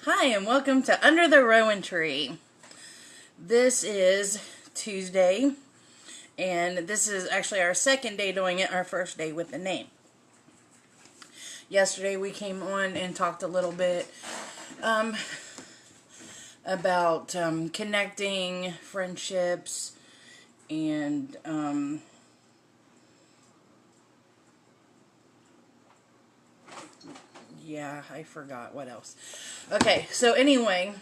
Hi, and welcome to Under the Rowan Tree. This is Tuesday, and this is actually our second day doing it, our first day with the name. Yesterday we came on and talked a little bit about connecting, friendships, and yeah, I forgot what else. Okay, so anyway,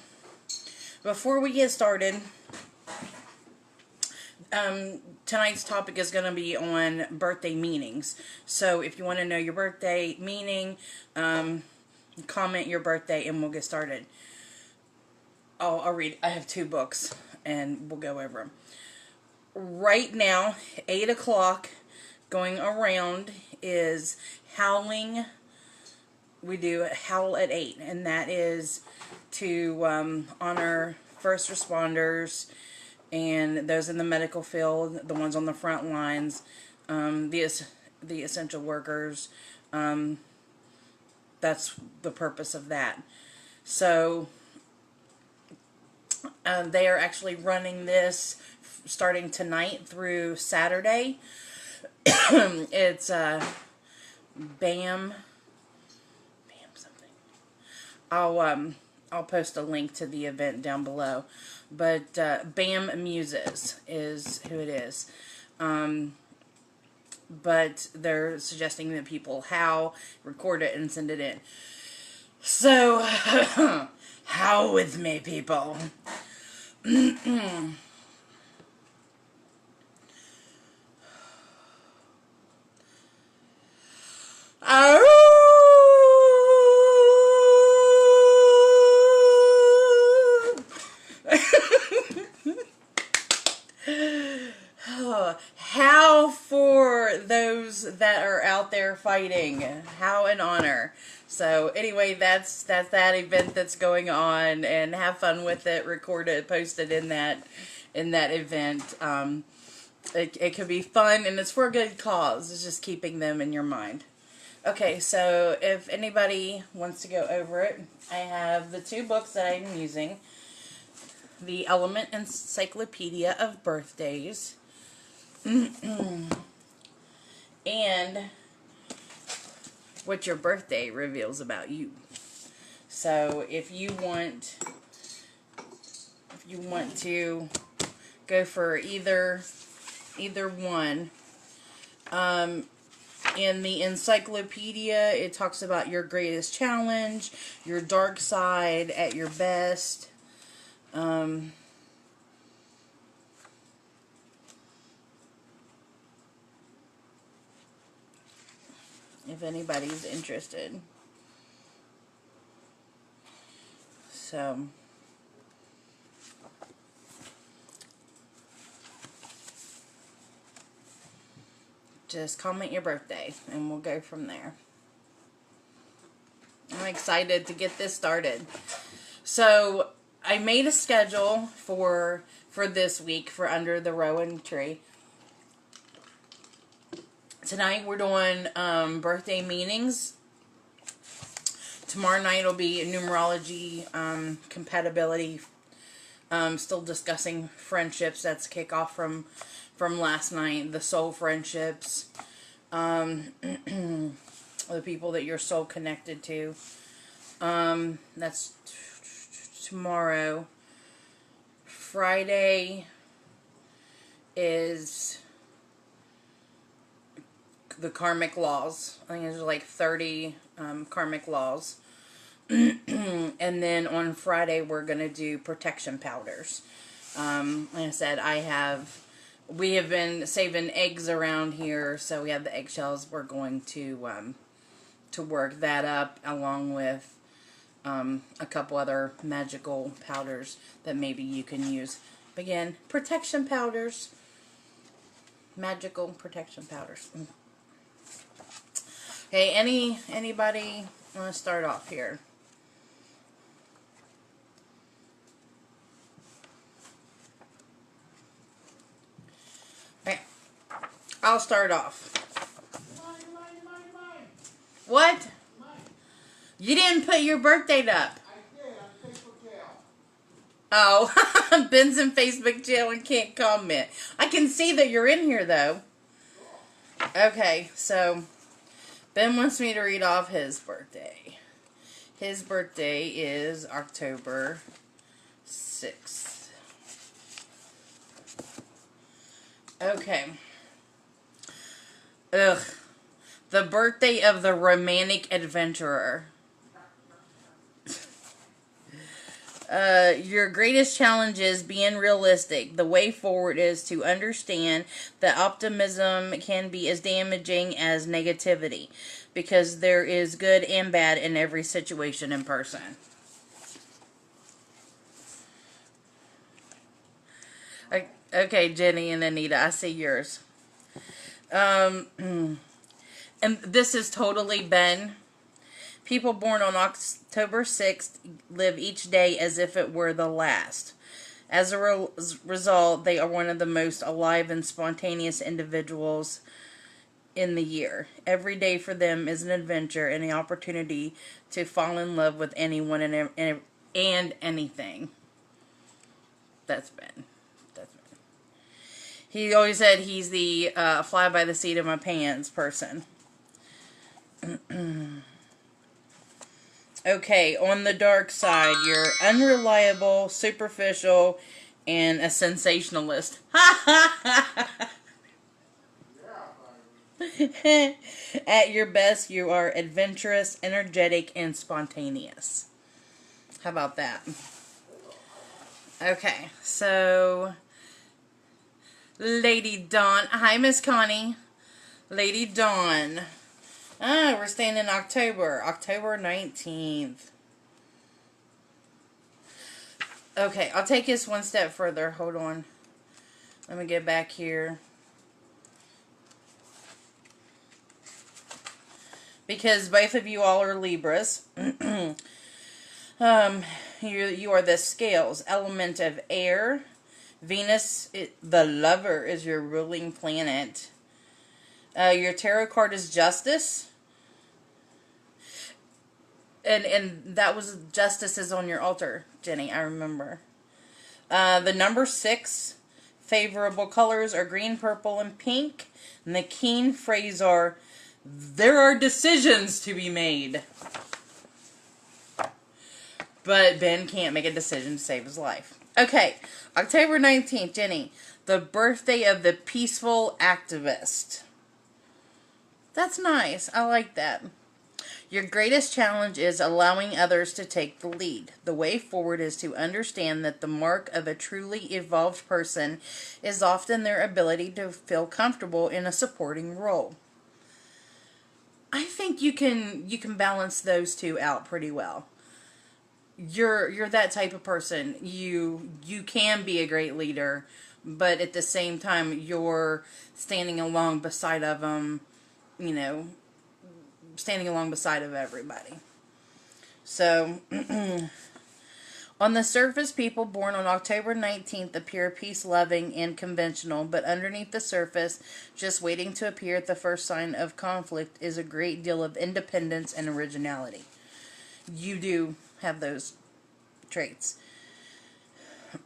before we get started, tonight's topic is going to be on birthday meanings. So if you want to know your birthday meaning, comment your birthday and we'll get started. I'll read. I have 2 books and we'll go over them. Right now, 8 o'clock going around is howling. We do howl at 8, and that is to honor first responders and those in the medical field, the ones on the front lines, the essential workers. That's the purpose of that. So they are actually running this starting tonight through Saturday. It's BAM something. I'll post a link to the event down below. But BAM Muses is who it is. But they're suggesting that people record it, and send it in. So, howl with me, people. How for those that are out there fighting. How in honor. So anyway, that's that event that's going on, and have fun with it. Record it, post it in that event. It could be fun, and it's for a good cause. It's just keeping them in your mind. Okay, so if anybody wants to go over it, I have the 2 books that I'm using. The Element Encyclopedia of Birthdays. And what your birthday reveals about you. So if you want to go for either one, in the encyclopedia it talks about your greatest challenge, your dark side at your best. If anybody's interested. So, just comment your birthday and we'll go from there. I'm excited to get this started. So, I made a schedule for this week for Under the Rowan Tree. Tonight we're doing birthday meanings. Tomorrow night will be numerology, compatibility. Still discussing friendships. That's kickoff from last night. The soul friendships. The people that you're soul connected to. That's tomorrow. Friday is the karmic laws. I think there's like 30 karmic laws. And then on Friday we're going to do protection powders. Like I said, we have been saving eggs around here, so we have the eggshells. We're going to work that up along with a couple other magical powders that maybe you can use. Again, protection powders. Magical protection powders. Okay, anybody want to start off here? Okay, I'll start off. Mine. What? Mine. You didn't put your birth date up. I did. I'm Oh, Ben's in Facebook jail and can't comment. I can see that you're in here, though. Okay, so Ben wants me to read off his birthday. His birthday is October 6th. Okay. Ugh. The birthday of the romantic adventurer. Your greatest challenge is being realistic. The way forward is to understand that optimism can be as damaging as negativity, because there is good and bad in every situation and person. Okay, Jenny and Anita, I see yours. And this is totally Ben. People born on October 6th live each day as if it were the last. As a result, they are one of the most alive and spontaneous individuals in the year. Every day for them is an adventure and the opportunity to fall in love with anyone and anything. That's Ben. That's Ben. He always said he's the fly by the seat of my pants person. Okay, on the dark side, you're unreliable, superficial, and a sensationalist. At your best, you are adventurous, energetic, and spontaneous. How about that? Okay, so Lady Dawn. Hi, Miss Connie. Lady Dawn. Ah, we're staying in October. October 19th. Okay, I'll take this one step further. Hold on. Let me get back here. Because both of you all are Libras. You are the scales, element of air. Venus, the lover, is your ruling planet. Your tarot card is Justice. And that was Justice is on your altar, Jenny, I remember. The number 6, favorable colors are green, purple, and pink. And the keen phrase are, there are decisions to be made. But Ben can't make a decision to save his life. Okay, October 19th, Jenny. The birthday of the peaceful activist. That's nice. I like that. Your greatest challenge is allowing others to take the lead. The way forward is to understand that the mark of a truly evolved person is often their ability to feel comfortable in a supporting role. I think you can balance those two out pretty well. You're that type of person. You can be a great leader, but at the same time you're standing along beside of them, standing along beside of everybody. So, on the surface, people born on October 19th appear peace-loving and conventional, but underneath the surface, just waiting to appear at the first sign of conflict, is a great deal of independence and originality. You do have those traits.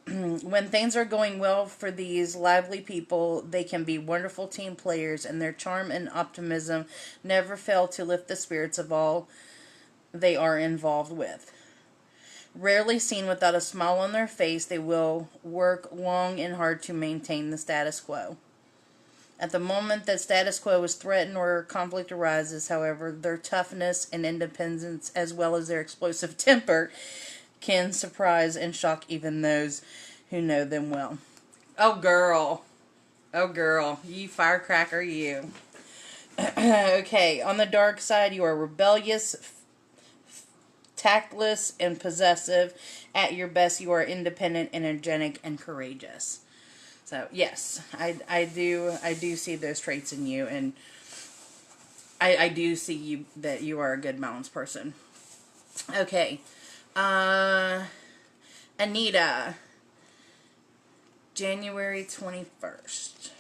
When things are going well for these lively people, they can be wonderful team players, and their charm and optimism never fail to lift the spirits of all they are involved with. Rarely seen without a smile on their face, they will work long and hard to maintain the status quo. At the moment that status quo is threatened or conflict arises, however, their toughness and independence, as well as their explosive temper, can surprise and shock even those who know them well. Oh, girl. Oh, girl. You firecracker, you. Okay, on the dark side, you are rebellious, tactless, and possessive. At your best, you are independent, energetic, and courageous. So, yes, I do see those traits in you, and I do see you that you are a good balanced person. Okay. Anita, January 21st.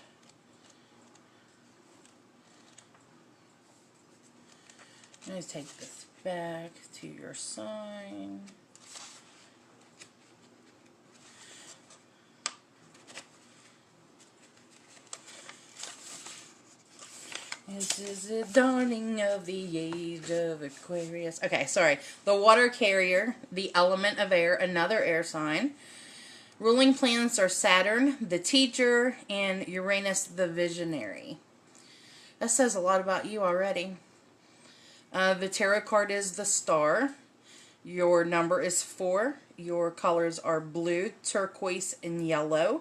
Let's take this back to your sign. This is the dawning of the age of Aquarius. Okay, sorry. The water carrier, the element of air, another air sign. Ruling planets are Saturn, the teacher, and Uranus, the visionary. That says a lot about you already. The tarot card is the star. Your number is 4. Your colors are blue, turquoise, and yellow.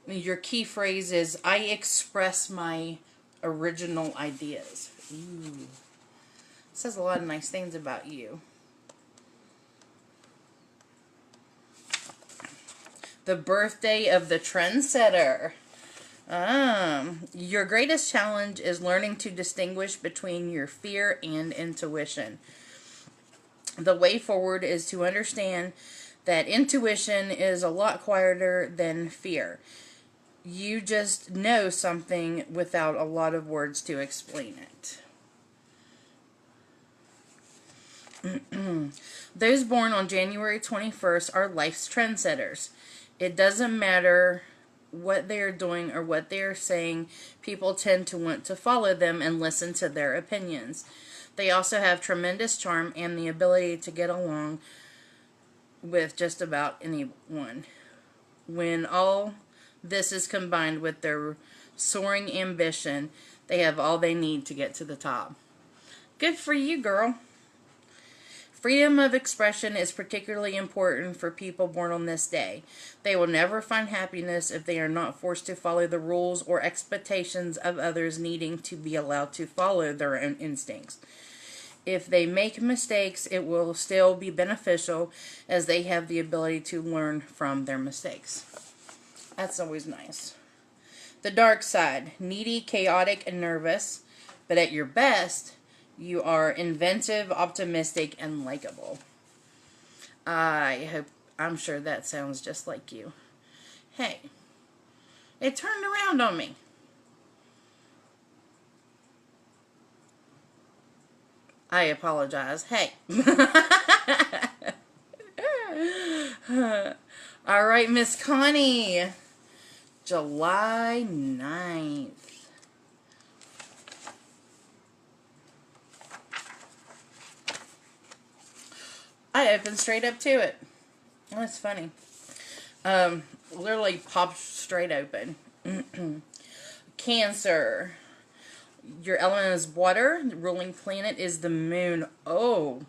Your key phrase is, I express my original ideas. Ooh. It says a lot of nice things about you. The birthday of the trendsetter. Your greatest challenge is learning to distinguish between your fear and intuition. The way forward is to understand that intuition is a lot quieter than fear. You just know something without a lot of words to explain it. Those born on January 21st are life's trendsetters. It doesn't matter what they are doing or what they are saying, people tend to want to follow them and listen to their opinions. They also have tremendous charm and the ability to get along with just about anyone. When all this is combined with their soaring ambition, they have all they need to get to the top. Good for you, girl. Freedom of expression is particularly important for people born on this day. They will never find happiness if they are not forced to follow the rules or expectations of others, needing to be allowed to follow their own instincts. If they make mistakes, it will still be beneficial as they have the ability to learn from their mistakes. That's always nice. The dark side, needy, chaotic, and nervous, but at your best, you are inventive, optimistic, and likable. I'm sure that sounds just like you. Hey, it turned around on me. I apologize. Hey. All right, Miss Connie. July 9th. I opened straight up to it. That's funny. Literally popped straight open. Cancer. Your element is water. The ruling planet is the moon. Oh.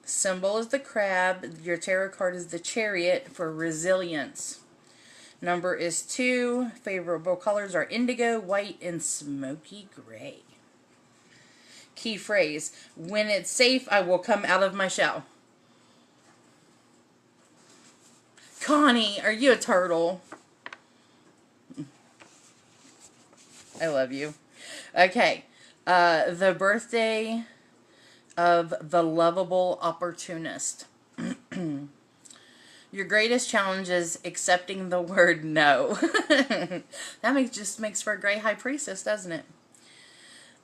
Symbol is the crab. Your tarot card is the chariot for resilience. Number is 2. Favorable colors are indigo, white, and smoky gray. Key phrase, when it's safe, I will come out of my shell. Connie, are you a turtle? I love you. Okay. The birthday of the lovable opportunist. Your greatest challenge is accepting the word no. That just makes for a great high priestess, doesn't it?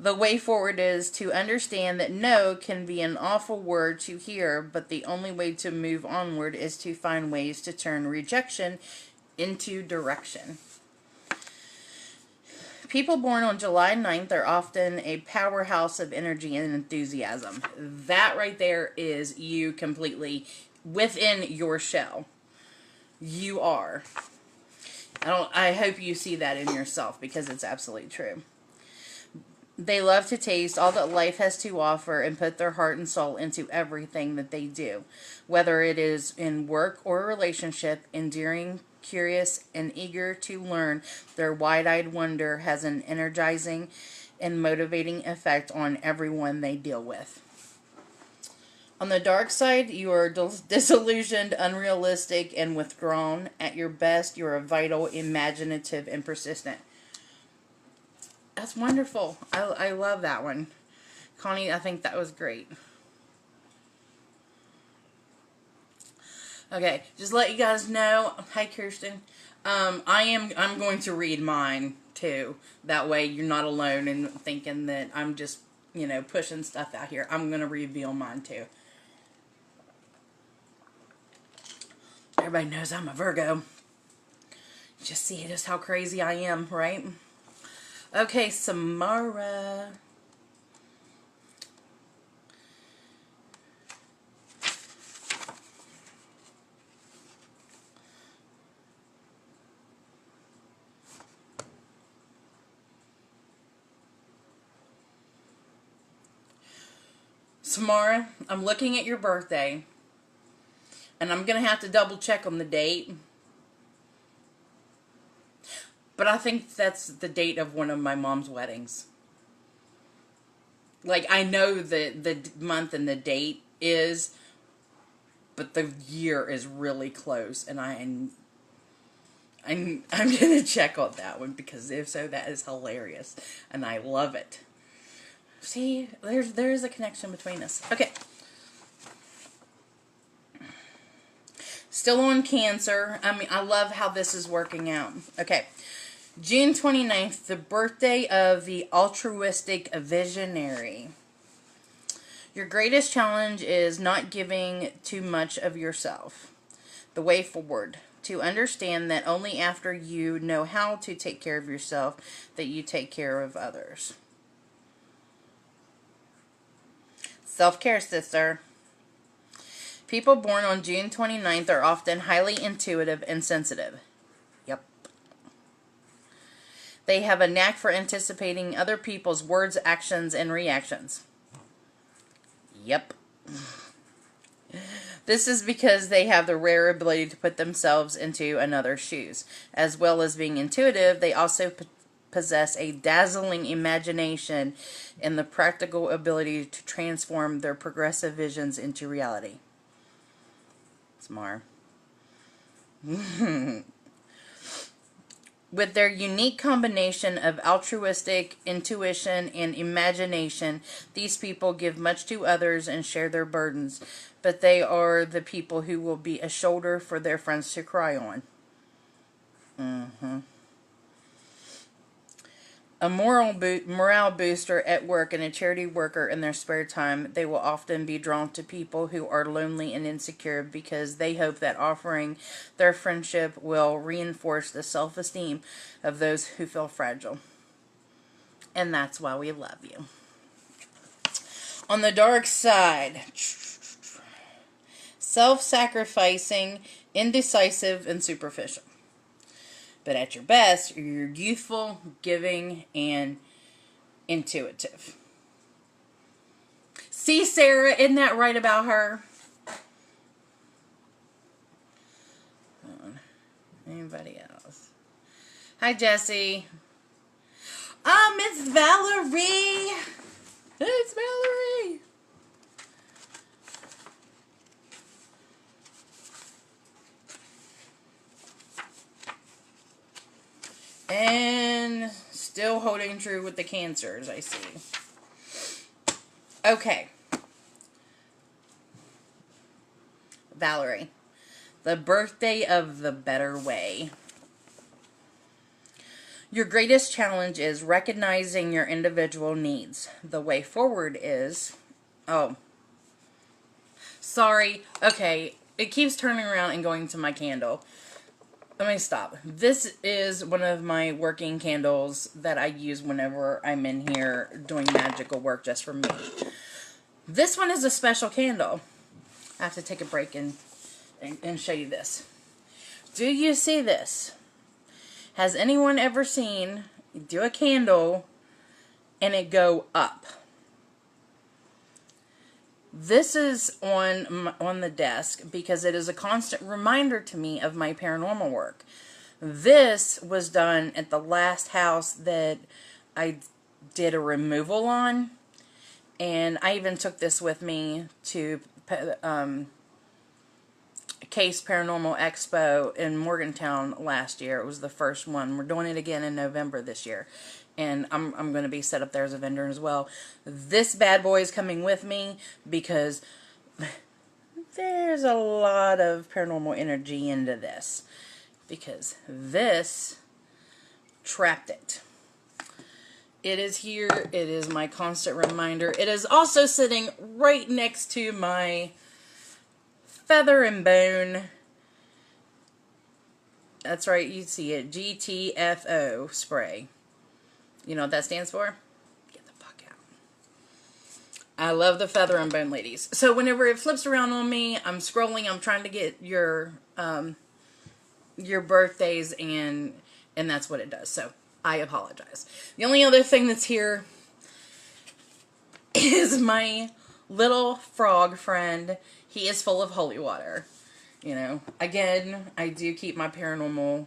The way forward is to understand that no can be an awful word to hear, but the only way to move onward is to find ways to turn rejection into direction. People born on July 9th are often a powerhouse of energy and enthusiasm. That right there is you completely within your shell. You are. I hope you see that in yourself, because it's absolutely true. They love to taste all that life has to offer and put their heart and soul into everything that they do. Whether it is in work or a relationship, endearing, curious, and eager to learn, their wide-eyed wonder has an energizing and motivating effect on everyone they deal with. On the dark side, you are disillusioned, unrealistic, and withdrawn. At your best, you are vital, imaginative, and persistent. That's wonderful. I love that one. Connie, I think that was great. Okay, just let you guys know. Hi, Kirsten. I'm going to read mine too. That way you're not alone in thinking that I'm just, pushing stuff out here. I'm going to reveal mine too. Everybody knows I'm a Virgo. Just see just how crazy I am, right? Okay, Samara. Samara, I'm looking at your birthday, and I'm going to have to double check on the date. But I think that's the date of one of my mom's weddings. Like, I know the month and the date is, but the year is really close, and I'm gonna check on that one, because if so, that is hilarious, and I love it. See, there's a connection between us. Okay. Still on Cancer. I mean, I love how this is working out. Okay. June 29th, the birthday of the altruistic visionary. Your greatest challenge is not giving too much of yourself. The way forward. To understand that only after you know how to take care of yourself that you take care of others. Self-care, sister. People born on June 29th are often highly intuitive and sensitive. Yep. They have a knack for anticipating other people's words, actions, and reactions. Yep. This is because they have the rare ability to put themselves into another's shoes. As well as being intuitive, they also possess a dazzling imagination and the practical ability to transform their progressive visions into reality. Smart. With their unique combination of altruistic, intuition, and imagination, these people give much to others and share their burdens, but they are the people who will be a shoulder for their friends to cry on. A morale booster at work and a charity worker in their spare time, they will often be drawn to people who are lonely and insecure because they hope that offering their friendship will reinforce the self-esteem of those who feel fragile. And that's why we love you. On the dark side, self-sacrificing, indecisive, and superficial. But at your best, you're youthful, giving, and intuitive. See, Sarah, isn't that right about her? Anybody else? Hi, Jessie. It's Valerie. It's Valerie. And still holding true with the Cancers, I see. Okay. Valerie. The birthday of the better way. Your greatest challenge is recognizing your individual needs. The way forward is... Oh. Sorry. Okay. It keeps turning around and going to my candle. Let me stop. This is one of my working candles that I use whenever I'm in here doing magical work just for me. This one is a special candle. I have to take a break and show you this. Do you see this? Has anyone ever seen you do a candle and it go up? This is on the desk because it is a constant reminder to me of my paranormal work. This was done at the last house that I did a removal on. And I even took this with me to Case Paranormal Expo in Morgantown last year. It was the first one. We're doing it again in November this year. And I'm going to be set up there as a vendor as well. This bad boy is coming with me because there's a lot of paranormal energy into this. Because this trapped it. It is here. It is my constant reminder. It is also sitting right next to my Feather and Bone. That's right, you see it. GTFO spray. You know what that stands for? Get the fuck out. I love the feather and bone ladies. So whenever it flips around on me, I'm scrolling, I'm trying to get your birthdays, and that's what it does. So I apologize. The only other thing that's here is my little frog friend. He is full of holy water. You know, again, I do keep my paranormal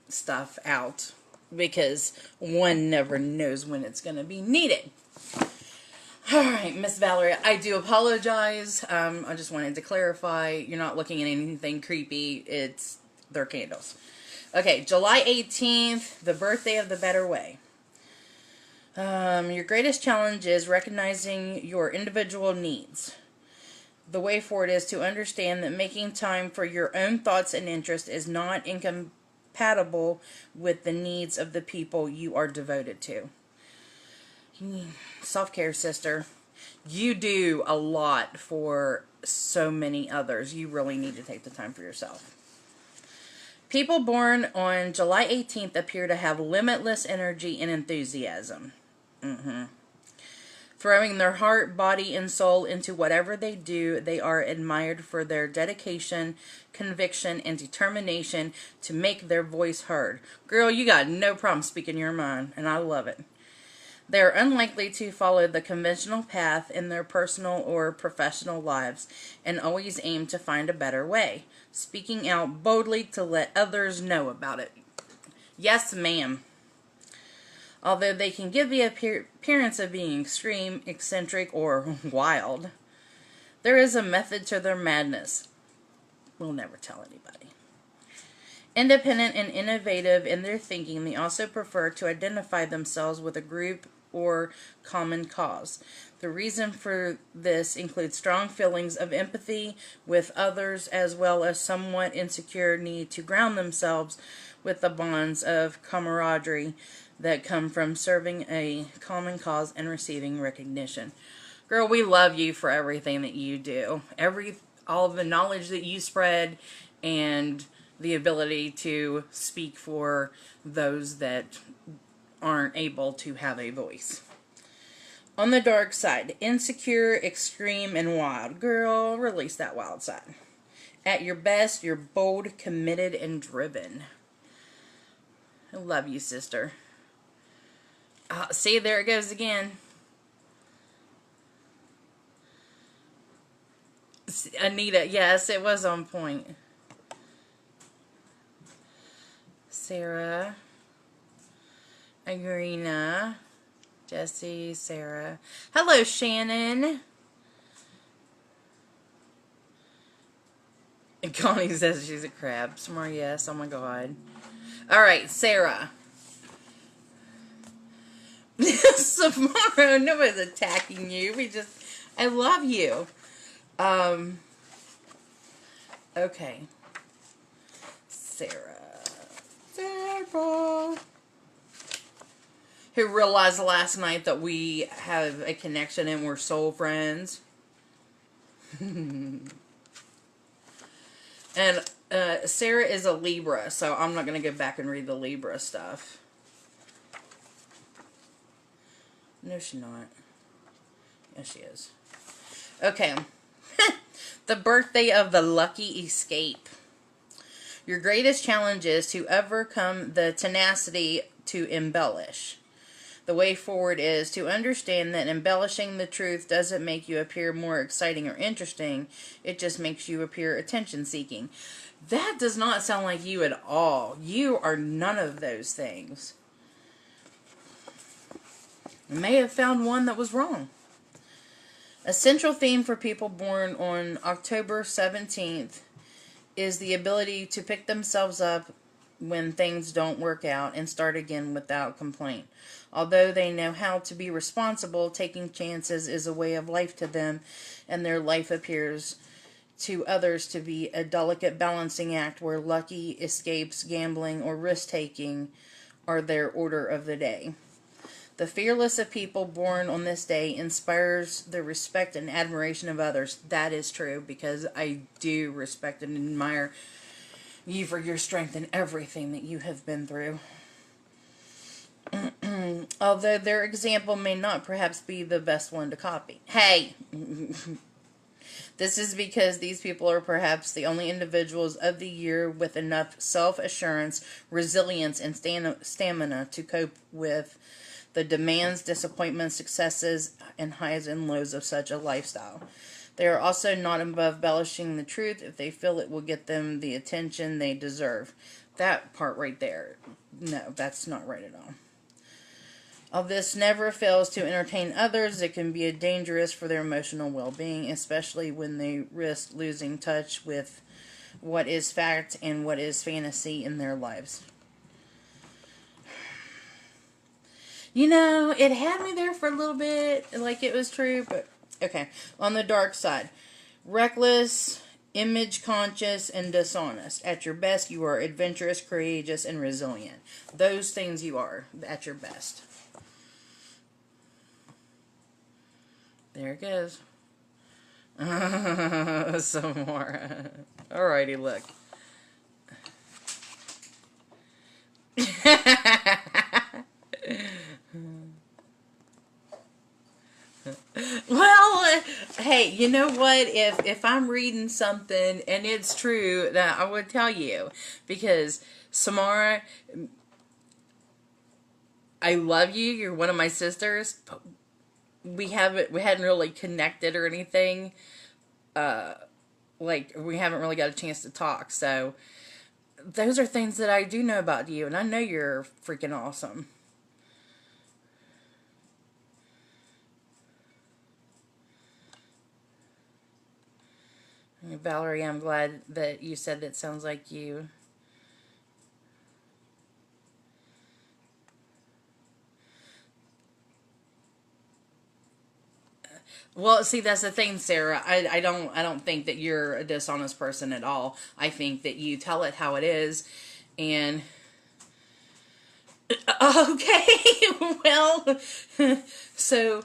stuff out because one never knows when it's going to be needed. Alright, Miss Valerie, I do apologize. I just wanted to clarify. You're not looking at anything creepy. They're candles. Okay, July 18th, the birthday of the better way. Your greatest challenge is recognizing your individual needs. The way forward is to understand that making time for your own thoughts and interests is not incompatible with the needs of the people you are devoted to. Self-care, sister. You do a lot for so many others. You really need to take the time for yourself. People born on July 18th appear to have limitless energy and enthusiasm. Throwing their heart, body, and soul into whatever they do, they are admired for their dedication, conviction, and determination to make their voice heard. Girl, you got no problem speaking your mind, and I love it. They are unlikely to follow the conventional path in their personal or professional lives and always aim to find a better way, speaking out boldly to let others know about it. Yes, ma'am. Although they can give the appearance of being extreme, eccentric, or wild, there is a method to their madness. We'll never tell anybody. Independent and innovative in their thinking, they also prefer to identify themselves with a group or common cause. The reason for this includes strong feelings of empathy with others, as well as somewhat insecure need to ground themselves with the bonds of camaraderie that come from serving a common cause and receiving recognition. Girl, we love you for everything that you do. All the knowledge that you spread, and the ability to speak for those that aren't able to have a voice. On the dark side, insecure, extreme, and wild. Girl, release that wild side. At your best, you're bold, committed, and driven. I love you, sister. See, there it goes again. Anita, yes, it was on point. Sarah, Agrina, Jesse, Sarah. Hello, Shannon. And Connie says she's a crab. Somewhere, yes. Oh my God. All right, Sarah. Tomorrow, nobody's attacking you. I love you. Okay. Sarah. Who realized last night that we have a connection and we're soul friends. And Sarah is a Libra, so I'm not going to go back and read the Libra stuff. No, she's not. Yes, she is. Okay. The birthday of the lucky escape. Your greatest challenge is to overcome the tenacity to embellish. The way forward is to understand that embellishing the truth doesn't make you appear more exciting or interesting. It just makes you appear attention-seeking. That does not sound like you at all. You are none of those things. You may have found one that was wrong. A central theme for people born on October 17th is the ability to pick themselves up when things don't work out and start again without complaint. Although they know how to be responsible, taking chances is a way of life to them, and their life appears to others to be a delicate balancing act where lucky escapes, gambling, or risk-taking are their order of the day. The fearless of people born on this day inspires the respect and admiration of others. That is true, because I do respect and admire you for your strength and everything that you have been through. Although their example may not perhaps be the best one to copy. Hey! This is because these people are perhaps the only individuals of the year with enough self-assurance, resilience, and stamina to cope with the demands, disappointments, successes, and highs and lows of such a lifestyle. They are also not above embellishing the truth if they feel it will get them the attention they deserve. That part right there, no, that's not right at all. All this never fails to entertain others. It can be dangerous for their emotional well-being, especially when they risk losing touch with what is fact and what is fantasy in their lives. You know, it had me there for a little bit, like it was true, but okay. On the dark side, reckless, image conscious, and dishonest. At your best, you are adventurous, courageous, and resilient. Those things you are at your best. There it goes. Some more. Alrighty, look. Well, hey, you know what? If I'm reading something and it's true, that I would tell you. Because, Samara, I love you. You're one of my sisters. But we hadn't really connected or anything. Like, we haven't really got a chance to talk. So, those are things that I do know about you. And I know you're freaking awesome. Valerie, I'm glad that you said that sounds like you. Well, see, that's the thing, Sarah. I don't think that you're a dishonest person at all. I think that you tell it how it is, and okay, well, so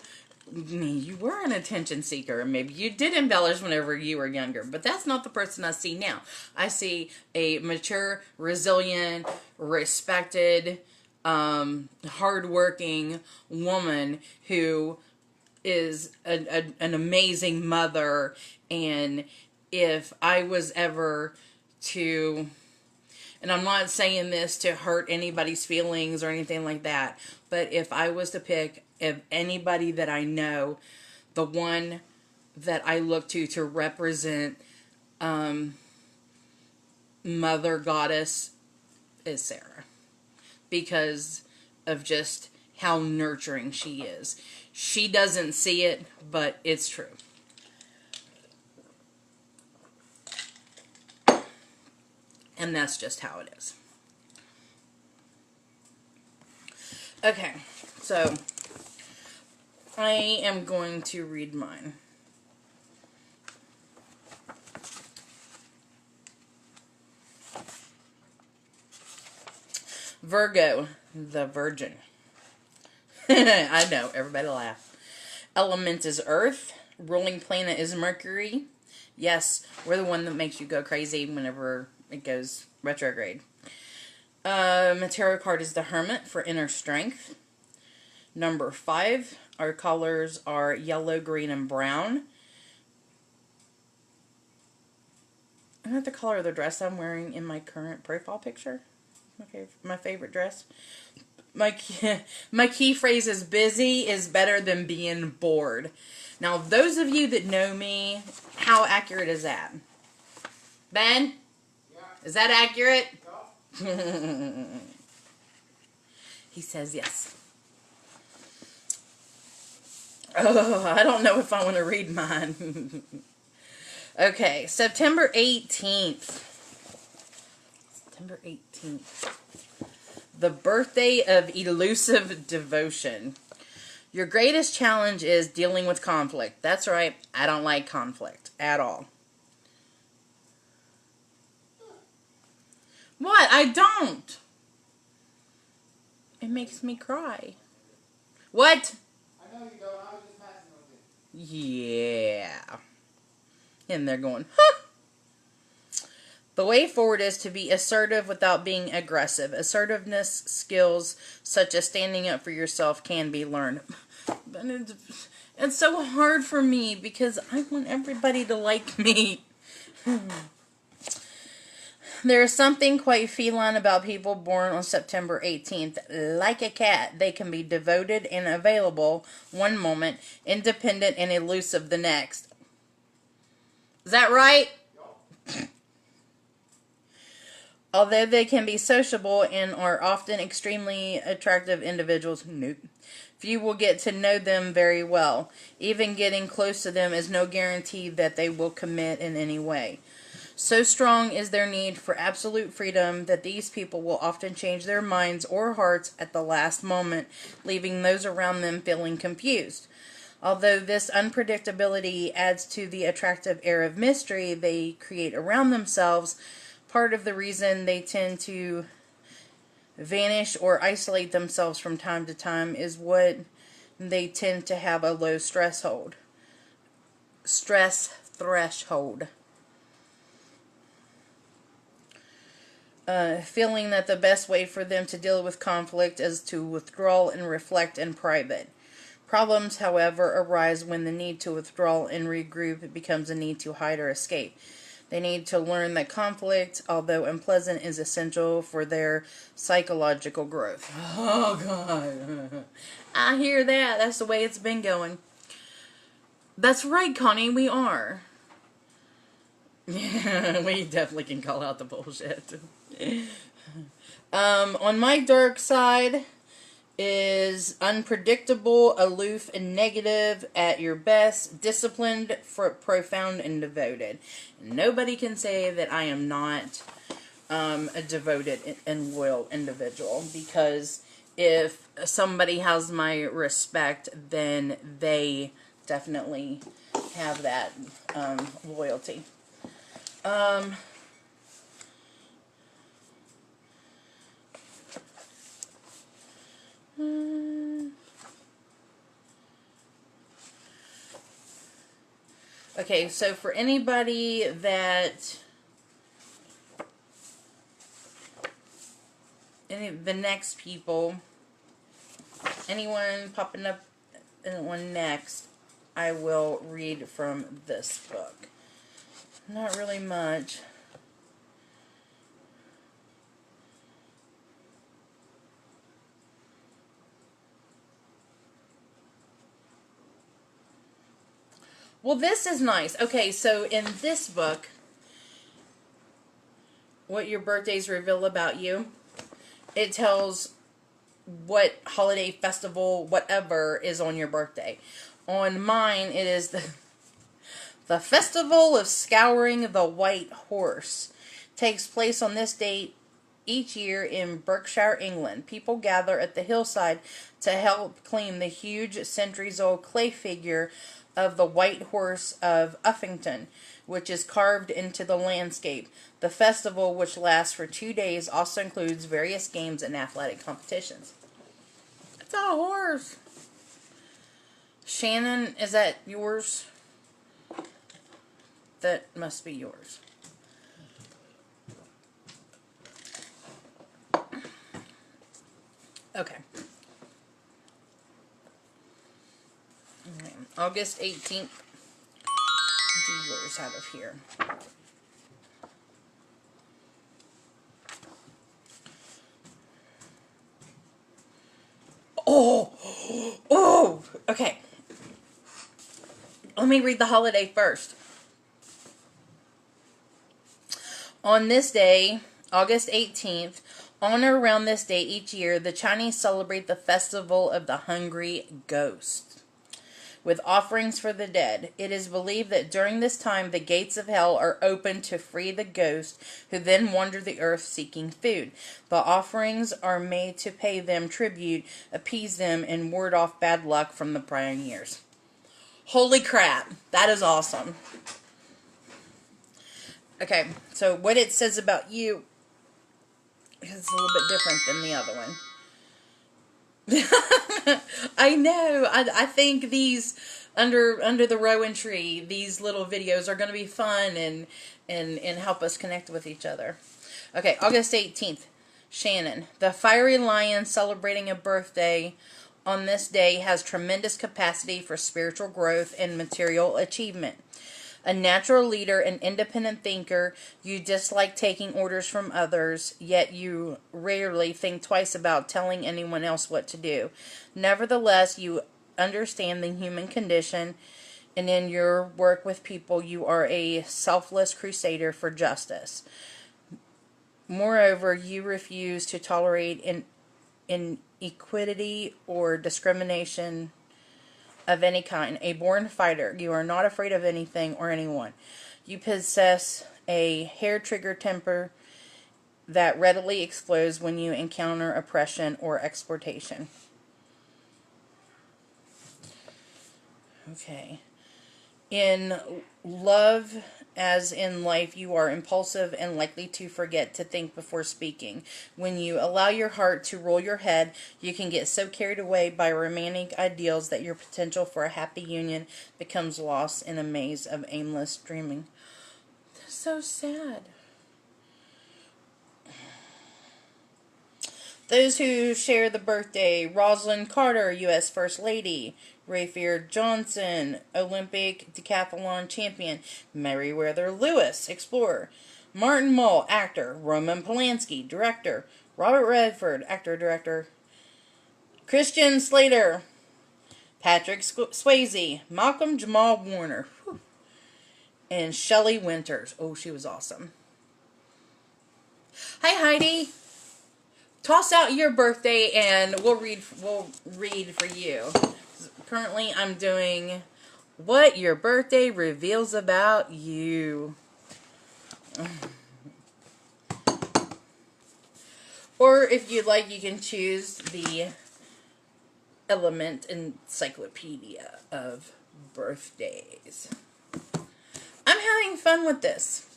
you were an attention seeker. Maybe you did embellish whenever you were younger, but that's not the person I see now. I see a mature, resilient, respected, hardworking woman who is an amazing mother. And if I was ever to, and I'm not saying this to hurt anybody's feelings or anything like that, but if I was to pick of anybody that I know, the one that I look to represent Mother Goddess is Sarah, because of just how nurturing she is. She doesn't see it, but it's true. And that's just how it is. Okay, so I am going to read mine. Virgo, the Virgin. I know, everybody laugh. Element is Earth. Ruling planet is Mercury. Yes, we're the one that makes you go crazy whenever it goes retrograde. Tarot card is the Hermit for inner strength. Number 5. Our colors are yellow, green, and brown. Isn't that the color of the dress I'm wearing in my current profile picture? Okay, my favorite dress. My key phrase is busy is better than being bored. Now, those of you that know me, how accurate is that? Ben? Yeah. Is that accurate? Yeah. He says yes. Oh, I don't know if I want to read mine. Okay, September 18th. September 18th. The birthday of elusive devotion. Your greatest challenge is dealing with conflict. That's right, I don't like conflict at all. What? I don't. It makes me cry. What? I know you don't. I was just messing with you. Yeah. And they're going, huh? The way forward is to be assertive without being aggressive. Assertiveness skills such as standing up for yourself can be learned. But it's so hard for me because I want everybody to like me. There is something quite feline about people born on September 18th. Like a cat, they can be devoted and available one moment, independent and elusive the next. Is that right? Although they can be sociable and are often extremely attractive individuals, nope, few will get to know them very well. Even getting close to them is no guarantee that they will commit in any way. So strong is their need for absolute freedom that these people will often change their minds or hearts at the last moment, leaving those around them feeling confused. Although this unpredictability adds to the attractive air of mystery they create around themselves, part of the reason they tend to vanish or isolate themselves from time to time is what they tend to have a low stress threshold. Feeling that the best way for them to deal with conflict is to withdraw and reflect in private. Problems, however, arise when the need to withdraw and regroup becomes a need to hide or escape. They need to learn that conflict, although unpleasant, is essential for their psychological growth. Oh, God. I hear that. That's the way it's been going. That's right, Connie. We are. Yeah, we definitely can call out the bullshit. On my dark side is unpredictable, aloof, and negative at your best, disciplined, profound, and devoted. Nobody can say that I am not a devoted and loyal individual, because if somebody has my respect, then they definitely have that loyalty. Okay, so for anybody that the next people, anyone popping up anyone next, I will read from this book. Not really much. Well, this is nice. Okay, so in this book, what your birthdays reveal about you, it tells what holiday, festival, whatever is on your birthday. On mine, it is the Festival of Scouring the White Horse. Takes place on this date each year in Berkshire, England. People gather at the hillside to help clean the huge centuries-old clay figure of the White Horse of Uffington, which is carved into the landscape. The festival, which lasts for 2 days, also includes various games and athletic competitions. It's a horse. Shannon, is that yours? That must be yours. Okay. August 18th. Do yours out of here. Oh, okay. Let me read the holiday first. On this day, August 18th, on or around this day each year, the Chinese celebrate the festival of the Hungry Ghost, with offerings for the dead. It is believed that during this time the gates of hell are opened to free the ghosts, who then wander the earth seeking food. The offerings are made to pay them tribute, appease them, and ward off bad luck from the prior years. Holy crap, that is awesome. Okay, so what it says about you is a little bit different than the other one. I know. I think these under the Rowan tree, these little videos are going to be fun and help us connect with each other. Okay, August 18th. Shannon. The fiery lion celebrating a birthday on this day has tremendous capacity for spiritual growth and material achievement. A natural leader and independent thinker, you dislike taking orders from others, yet you rarely think twice about telling anyone else what to do. Nevertheless, you understand the human condition, and in your work with people, you are a selfless crusader for justice. Moreover, you refuse to tolerate inequity or discrimination of any kind. A born fighter, you are not afraid of anything or anyone. You possess a hair-trigger temper that readily explodes when you encounter oppression or exploitation. Okay. In love, as in life, you are impulsive and likely to forget to think before speaking. When you allow your heart to rule your head, you can get so carried away by romantic ideals that your potential for a happy union becomes lost in a maze of aimless dreaming. That's so sad. Those who share the birthday: Rosalind Carter, U.S. First Lady; Rayfield Johnson, Olympic decathlon champion; Meriwether Lewis, explorer; Martin Mull, actor; Roman Polanski, director; Robert Redford, actor-director; Christian Slater; Patrick Swayze; Malcolm Jamal Warner, and Shelley Winters. Oh, she was awesome. Hi, Heidi. Toss out your birthday and we'll read for you. Currently I'm doing what your birthday reveals about you. Or if you'd like, you can choose the Element Encyclopedia of Birthdays. I'm having fun with this.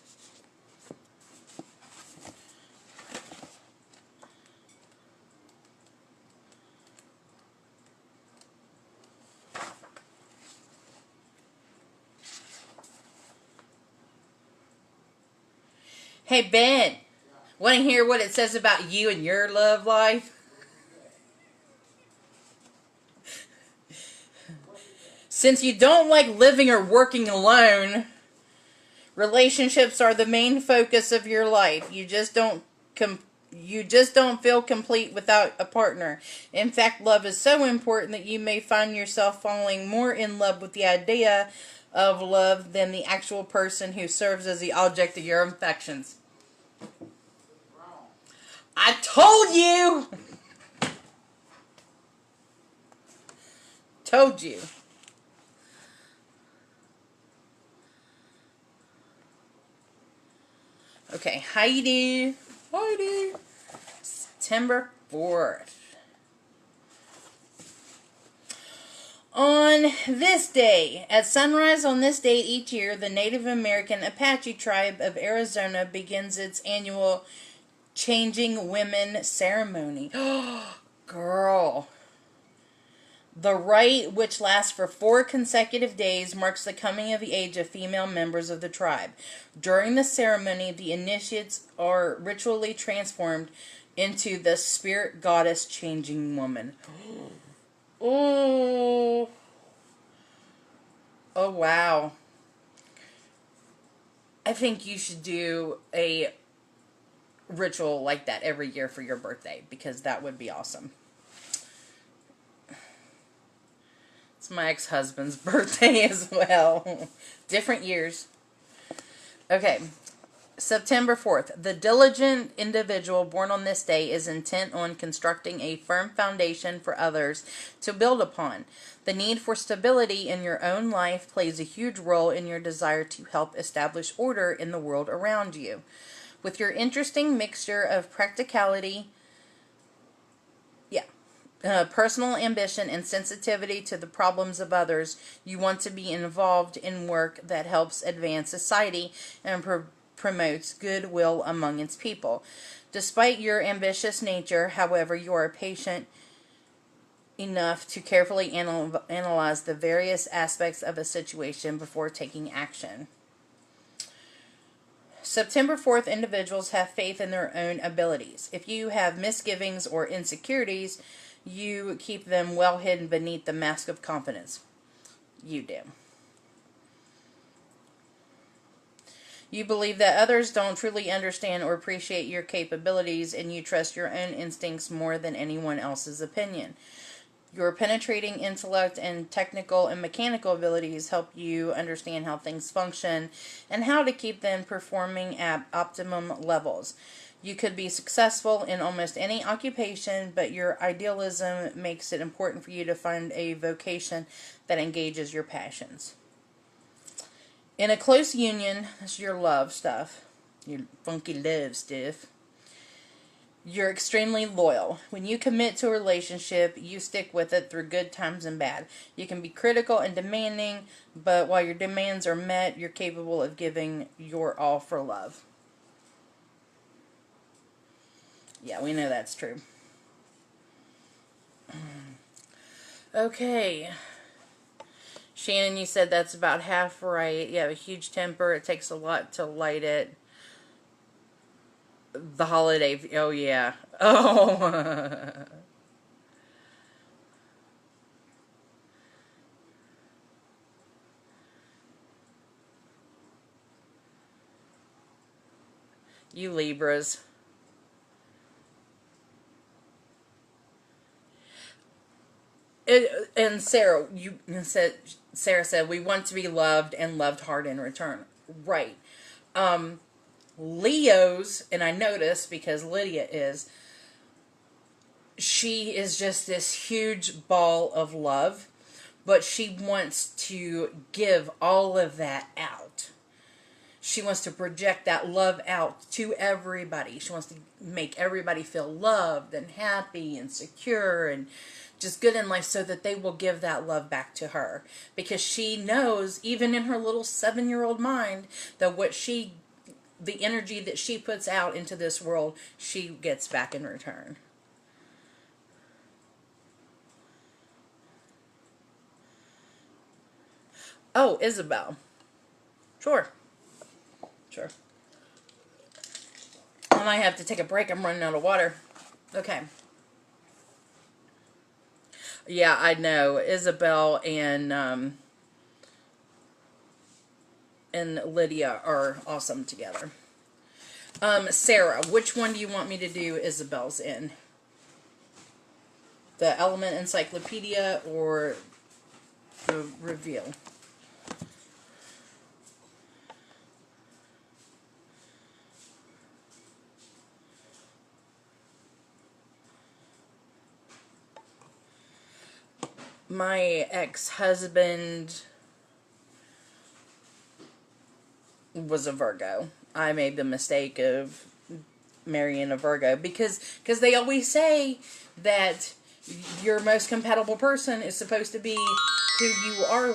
Hey, Ben, want to hear what it says about you and your love life? Since you don't like living or working alone, relationships are the main focus of your life. You just don't feel complete without a partner. In fact, love is so important that you may find yourself falling more in love with the idea of love than the actual person who serves as the object of your affections. I told you! Told you. Okay, Heidi. September 4th. On this day, at sunrise on this date each year, the Native American Apache tribe of Arizona begins its annual Changing Women ceremony. Girl. The rite, which lasts for 4 consecutive days, marks the coming of the age of female members of the tribe. During the ceremony, the initiates are ritually transformed into the spirit goddess Changing Woman. Oh. Oh, wow. I think you should do a ritual like that every year for your birthday, because that would be awesome. It's my ex-husband's birthday as well. Different years. Okay. September 4th. The diligent individual born on this day is intent on constructing a firm foundation for others to build upon. The need for stability in your own life plays a huge role in your desire to help establish order in the world around you. With your interesting mixture of practicality, personal ambition, and sensitivity to the problems of others, you want to be involved in work that helps advance society and promotes goodwill among its people. Despite your ambitious nature, however, you are patient enough to carefully analyze the various aspects of a situation before taking action. September 4th individuals have faith in their own abilities. If you have misgivings or insecurities, you keep them well hidden beneath the mask of confidence. You do. You believe that others don't truly understand or appreciate your capabilities, and you trust your own instincts more than anyone else's opinion. Your penetrating intellect and technical and mechanical abilities help you understand how things function and how to keep them performing at optimum levels. You could be successful in almost any occupation, but your idealism makes it important for you to find a vocation that engages your passions. In a close union, that's your love stuff, your funky love stuff. You're extremely loyal. When you commit to a relationship, you stick with it through good times and bad. You can be critical and demanding, but while your demands are met, you're capable of giving your all for love. Yeah, we know that's true. Okay. Shannon, you said that's about half right. You have a huge temper. It takes a lot to light it. The holiday. Oh, yeah. Oh. You Libras. And Sarah, Sarah said, we want to be loved and loved hard in return. Right. Leo's, and I notice because Lydia is, she is just this huge ball of love, but she wants to give all of that out. She wants to project that love out to everybody. She wants to make everybody feel loved and happy and secure and just good in life, so that they will give that love back to her. Because she knows, even in her little 7-year-old mind, that the energy that she puts out into this world, she gets back in return. Oh, Isabel. Sure. Sure. I might have to take a break. I'm running out of water. Okay. Yeah, I know. Isabel and Lydia are awesome together. Sarah, which one do you want me to do Isabel's in? The Element Encyclopedia or the Reveal? My ex-husband was a Virgo. I made the mistake of marrying a Virgo because they always say that your most compatible person is supposed to be who you are.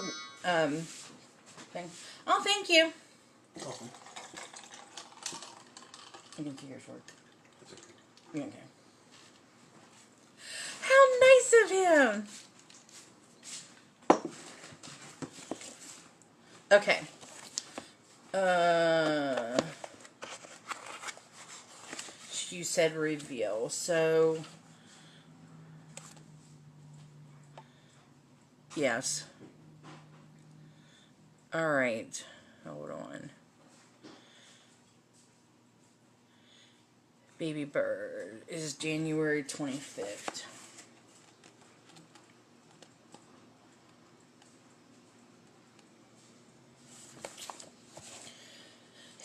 Thing. Oh, thank you. Welcome. I think yours worked. Okay. How nice of him. Okay. You said reveal, so yes. All right. Hold on. Baby Bird is January 25th.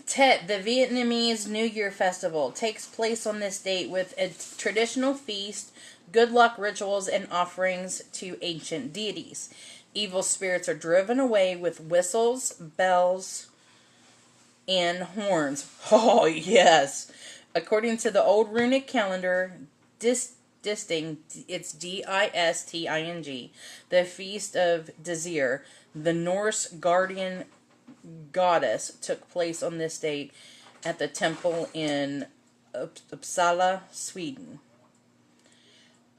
Tet, the Vietnamese New Year festival, takes place on this date with a traditional feast, good luck rituals, and offerings to ancient deities. Evil spirits are driven away with whistles, bells, and horns. Oh, yes. According to the old runic calendar, Disting, it's Disting, the feast of Dizir, the Norse guardian goddess, took place on this date at the temple in Uppsala, Sweden.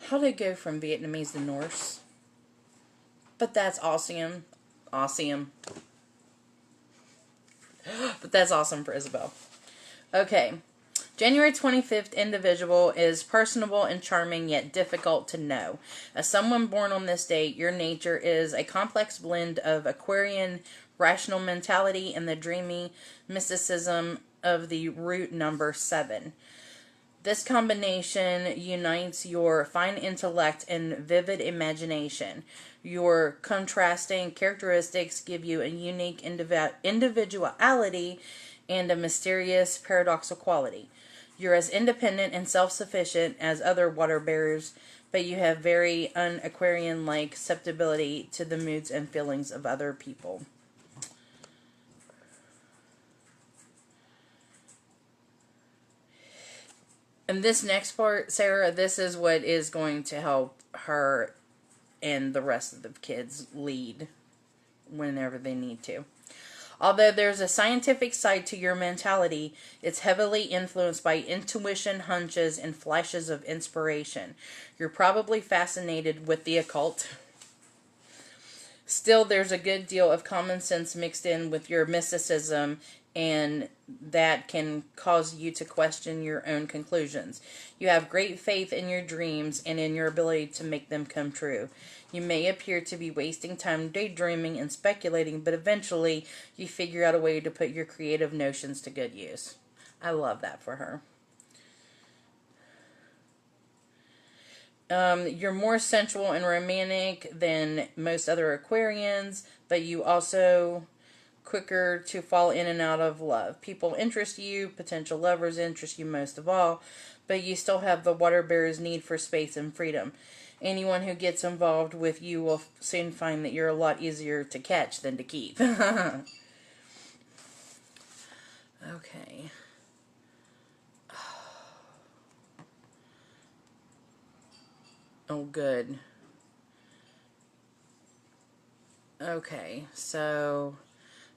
How did it go from Vietnamese to Norse? But that's awesome. Awesome. But that's awesome for Isabel. Okay. January 25th individual is personable and charming, yet difficult to know. As someone born on this date, your nature is a complex blend of Aquarian rational mentality and the dreamy mysticism of the root number 7. This combination unites your fine intellect and vivid imagination. Your contrasting characteristics give you a unique individuality and a mysterious paradoxical quality. You're as independent and self-sufficient as other water bearers, but you have very un-Aquarian-like susceptibility to the moods and feelings of other people. And this next part, Sarah, this is what is going to help her and the rest of the kids lead whenever they need to. Although there's a scientific side to your mentality, it's heavily influenced by intuition, hunches, and flashes of inspiration. You're probably fascinated with the occult. Still, there's a good deal of common sense mixed in with your mysticism, and that can cause you to question your own conclusions. You have great faith in your dreams and in your ability to make them come true. You may appear to be wasting time daydreaming and speculating, but eventually you figure out a way to put your creative notions to good use. I love that for her. You're more sensual and romantic than most other Aquarians, but you also quicker to fall in and out of love. People interest you, potential lovers interest you most of all, but you still have the water bearer's need for space and freedom. Anyone who gets involved with you will soon find that you're a lot easier to catch than to keep. Okay. Oh, good. Okay, so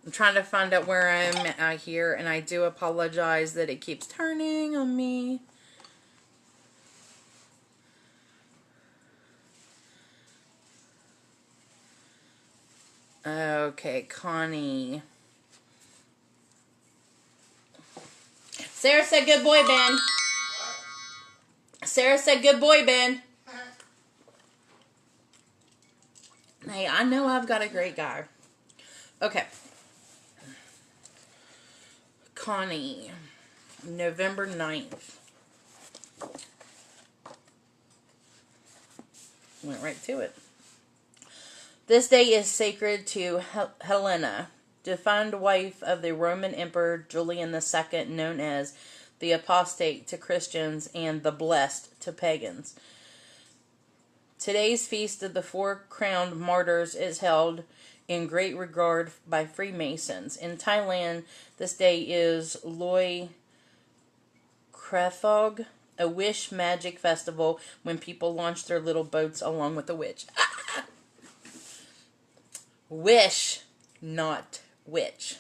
I'm trying to find out where I'm at here, and I do apologize that it keeps turning on me. Okay, Connie. Sarah said good boy, Ben. Sarah said good boy, Ben. Hey, I know I've got a great guy. Okay. Connie. November 9th. Went right to it. This day is sacred to Helena, defunct wife of the Roman Emperor Julian II, known as the apostate to Christians and the blessed to pagans. Today's feast of the Four Crowned Martyrs is held in great regard by Freemasons. In Thailand, this day is Loy Krathog, a wish magic festival when people launch their little boats along with the witch. Wish, not witch.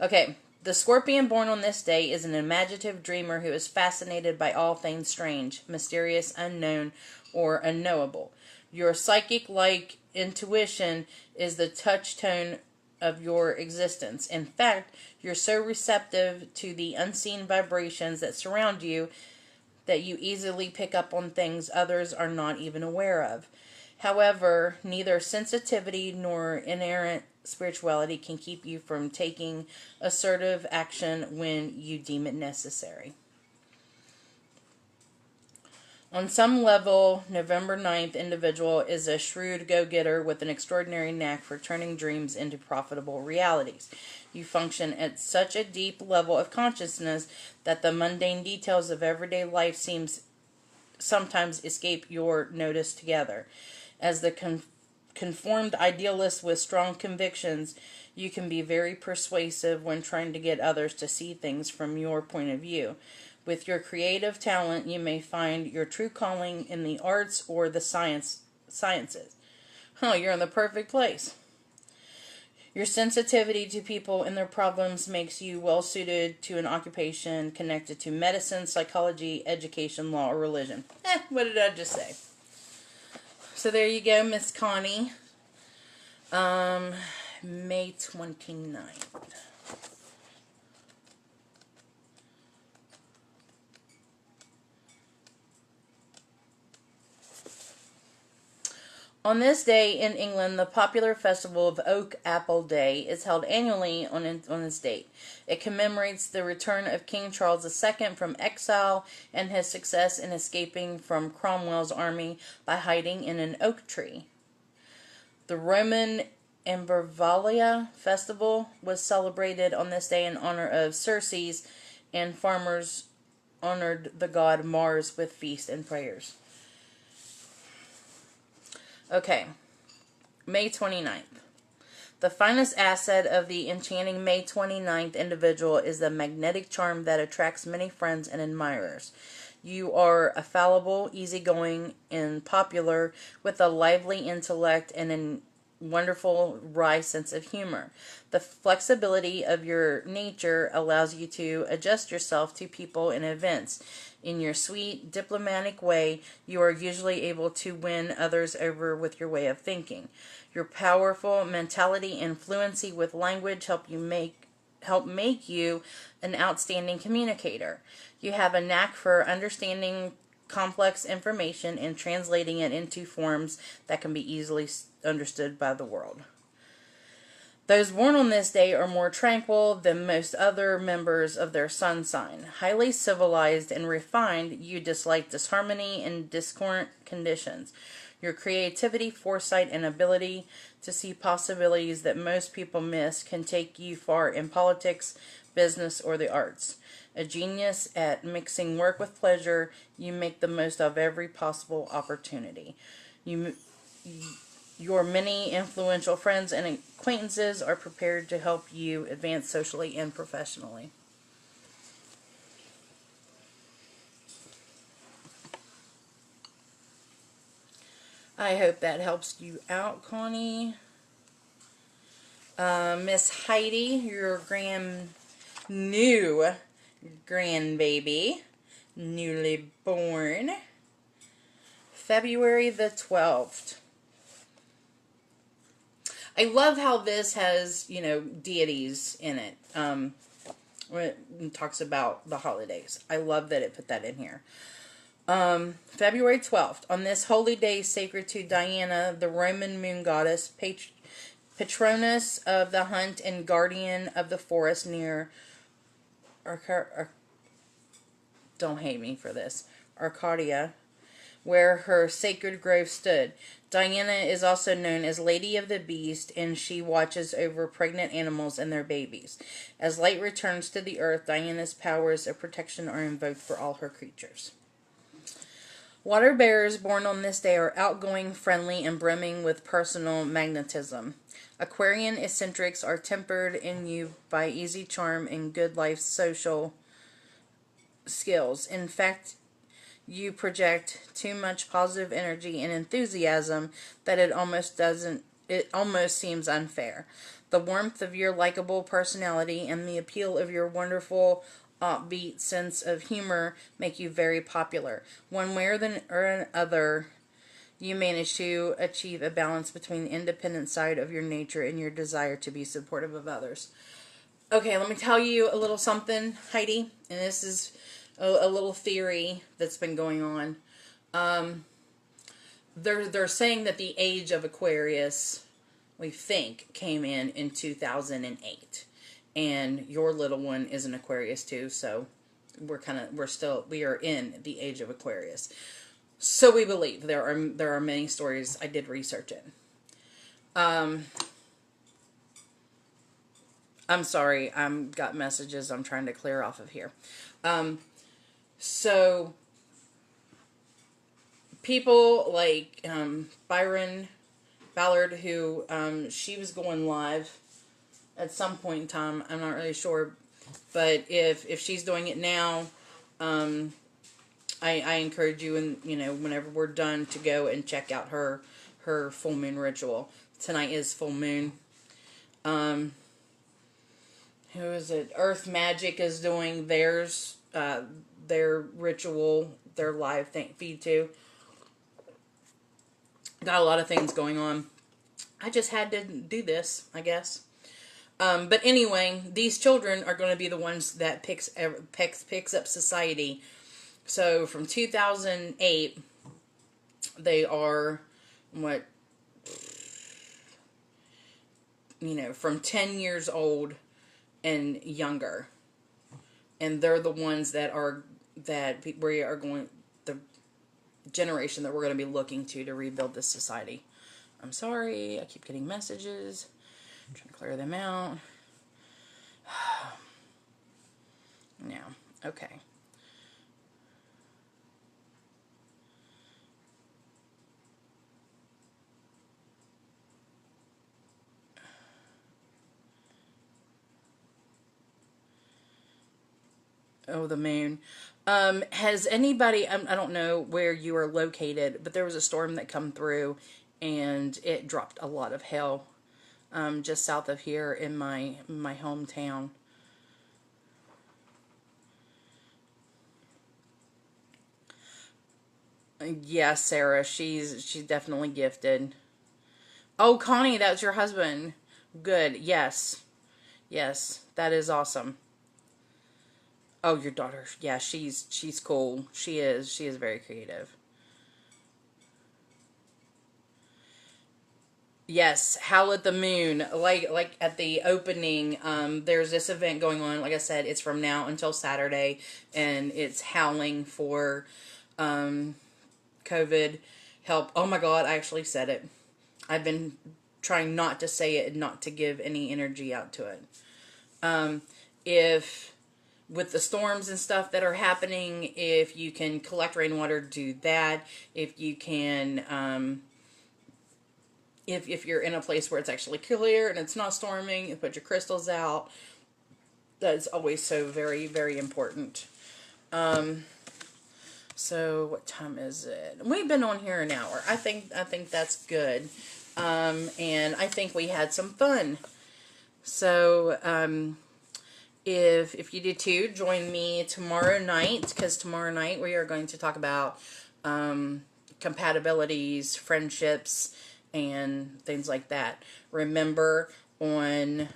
Okay, the Scorpion born on this day is an imaginative dreamer who is fascinated by all things strange, mysterious, unknown, or unknowable. Your psychic-like intuition is the touchstone of your existence. In fact, you're so receptive to the unseen vibrations that surround you that you easily pick up on things others are not even aware of. However, neither sensitivity nor inherent spirituality can keep you from taking assertive action when you deem it necessary. On some level, November 9th individual is a shrewd go-getter with an extraordinary knack for turning dreams into profitable realities. You function at such a deep level of consciousness that the mundane details of everyday life sometimes escape your notice together. As the conformed idealist with strong convictions, you can be very persuasive when trying to get others to see things from your point of view. With your creative talent, you may find your true calling in the arts or the sciences. You're in the perfect place. Your sensitivity to people and their problems makes you well suited to an occupation connected to medicine, psychology, education, law, or religion. What did I just say? So there you go, Miss Connie. May 29th. On this day in England, the popular festival of Oak Apple Day is held annually on this date. It commemorates the return of King Charles II from exile and his success in escaping from Cromwell's army by hiding in an oak tree. The Roman Imbrivalia festival was celebrated on this day in honor of Circe, and farmers honored the god Mars with feasts and prayers. Okay, May 29th. The finest asset of the enchanting May 29th individual is the magnetic charm that attracts many friends and admirers. You are affable, easygoing, and popular, with a lively intellect and a wonderful, wry sense of humor. The flexibility of your nature allows you to adjust yourself to people and events. In your sweet, diplomatic way, you are usually able to win others over with your way of thinking. Your powerful mentality and fluency with language help make you an outstanding communicator. You have a knack for understanding complex information and translating it into forms that can be easily understood by the world. Those born on this day are more tranquil than most other members of their sun sign. Highly civilized and refined, you dislike disharmony and discordant conditions. Your creativity, foresight, and ability to see possibilities that most people miss can take you far in politics, business, or the arts. A genius at mixing work with pleasure, you make the most of every possible opportunity. Your many influential friends and acquaintances are prepared to help you advance socially and professionally. I hope that helps you out, Connie. Miss Heidi, your new grandbaby, newly born, February the 12th. I love how this has, deities in it. When it talks about the holidays. I love that it put that in here. February 12th. On this holy day sacred to Diana, the Roman moon goddess, patroness of the hunt and guardian of the forest near don't hate me for this, Arcadia, where her sacred grove stood. Diana is also known as Lady of the Beast, and she watches over pregnant animals and their babies. As light returns to the earth, Diana's powers of protection are invoked for all her creatures. Water bearers born on this day are outgoing, friendly, and brimming with personal magnetism. Aquarian eccentrics are tempered in you by easy charm and good life social skills. In fact, you project too much positive energy and enthusiasm that it almost seems unfair. The warmth of your likable personality and the appeal of your wonderful upbeat sense of humor make you very popular. One way or another, you manage to achieve a balance between the independent side of your nature and your desire to be supportive of others. Okay, let me tell you a little something, Heidi, and this is a little theory that's been going on. They're saying that the age of Aquarius, we think, came in 2008, and your little one is an Aquarius too. So we are in the age of Aquarius. So we believe there are many stories. I did research it. I'm sorry. Got messages I'm trying to clear off of here. So, people like Byron Ballard, who she was going live at some point in time. I'm not really sure, but if she's doing it now, I encourage you, and whenever we're done, to go and check out her full moon ritual. Tonight is full moon. Who is it? Earth Magic is doing theirs, their ritual, their live feed too. Got a lot of things going on. I just had to do this, I guess. But anyway, these children are going to be the ones that picks up society. So from 2008, they are what, from 10 years old and younger, and they're the ones that we are going, the generation that we're going to be looking to rebuild this society. I'm sorry, I keep getting messages. I'm trying to clear them out. Now, okay. Oh, the moon. Has anybody, I don't know where you are located, but there was a storm that come through and it dropped a lot of hail, just south of here in my hometown. Yes, Sarah, she's definitely gifted. Oh, Connie, that's your husband. Good. Yes. Yes, that is awesome. Oh, your daughter. Yeah, she's cool. She is very creative. Yes, Howl at the Moon. Like at the opening, there's this event going on. Like I said, it's from now until Saturday, and it's howling for COVID help. Oh my God, I actually said it. I've been trying not to say it and not to give any energy out to it. If with the storms and stuff that are happening, if you can collect rainwater, do that. If you can, if you're in a place where it's actually clear and it's not storming, you put your crystals out. That's always so very, very important. So what time is it? We've been on here an hour. I think that's good. And I think we had some fun. So, if you do too, join me tomorrow night, because tomorrow night we are going to talk about compatibilities, friendships, and things like that. Remember on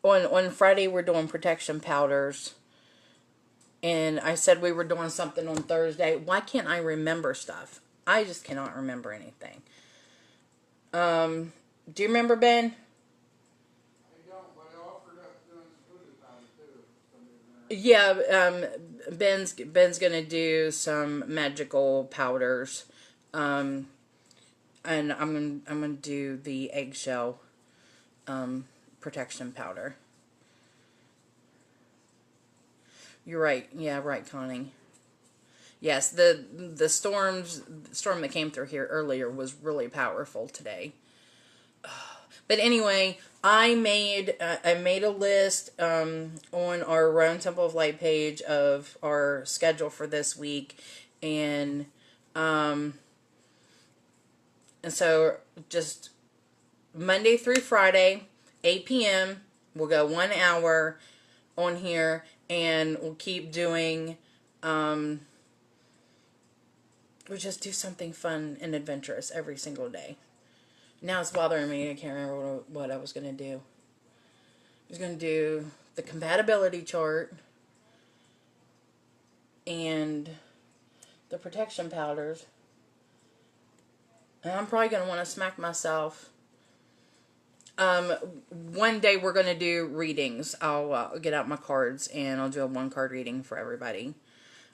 on Friday we're doing protection powders. And I said we were doing something on Thursday. Why can't I remember stuff? I just cannot remember anything. Do you remember, Ben? I don't, but I offered up doing some voodoo powder too. Yeah, Ben's gonna do some magical powders, and I'm gonna do the eggshell protection powder. You're right. Yeah, right, Connie. Yes, the storm that came through here earlier was really powerful today. But anyway, I made a list on our Rowan Temple of Light page of our schedule for this week, and so just Monday through Friday, 8 p.m. We'll go 1 hour on here, and we'll keep doing. We'll just do something fun and adventurous every single day. Now it's bothering me. I can't remember what I was going to do. I was going to do the compatibility chart and the protection powders. And I'm probably going to want to smack myself. One day we're going to do readings. I'll get out my cards and I'll do a 1-card reading for everybody.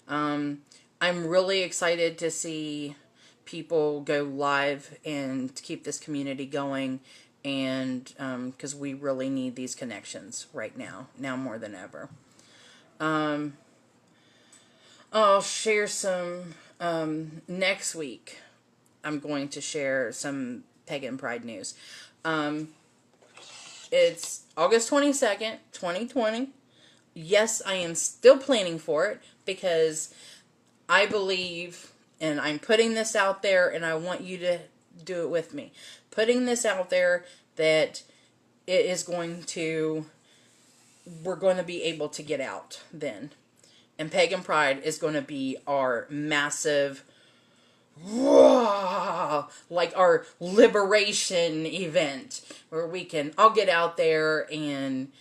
I'm really excited to see people go live and keep this community going, and because we really need these connections right now more than ever. I'll share some next week. I'm going to share some Pagan Pride news. It's August 22nd, 2020. yes, I am still planning for it because I believe, and I'm putting this out there, and I want you to do it with me. Putting this out there that it is going to, we're going to be able to get out then. And Pagan Pride is going to be our massive, like our liberation event where we can all get out there and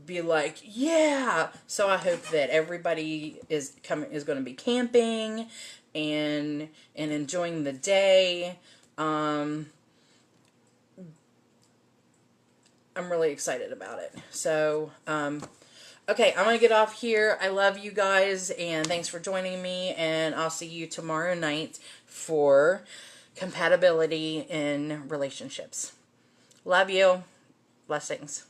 be like, yeah. So I hope that everybody is going to be camping and enjoying the day. I'm really excited about it. So, okay, I'm going to get off here. I love you guys, and thanks for joining me, and I'll see you tomorrow night for compatibility in relationships. Love you. Blessings.